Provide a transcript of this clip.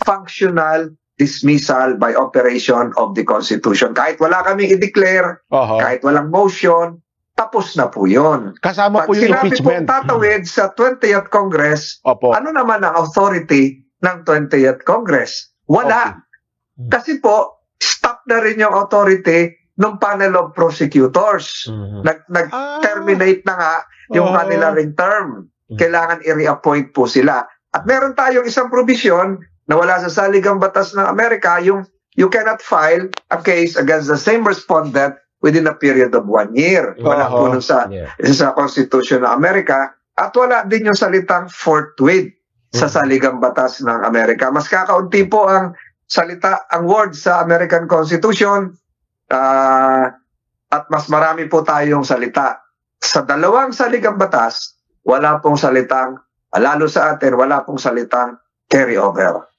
functional dismissal by operation of the Constitution. Kahit wala kaming i-declare, kahit walang motion, tapos na po yun. Kasama po yung impeachment. Pag sinabi pong tatawid sa 20th Congress, ano naman ang authority ng 20th Congress? Wala. Kasi po, stop na rin yung authority ng panel of prosecutors. Nag-terminate na nga yung kanila ring term. Kailangan i-reappoint po sila. At meron tayong isang provision na wala sa saligang batas ng Amerika, yung you cannot file a case against the same respondent within a period of 1 year. Wala po nun sa Constitution ng Amerika. At wala din yung salitang forthwith sa saligang batas ng Amerika. Mas kakaunti po ang salita, ang word sa American Constitution, at mas marami po tayong salita. Sa dalawang saligang batas, wala pong salitang, lalo sa atin, wala pong salitang carry over.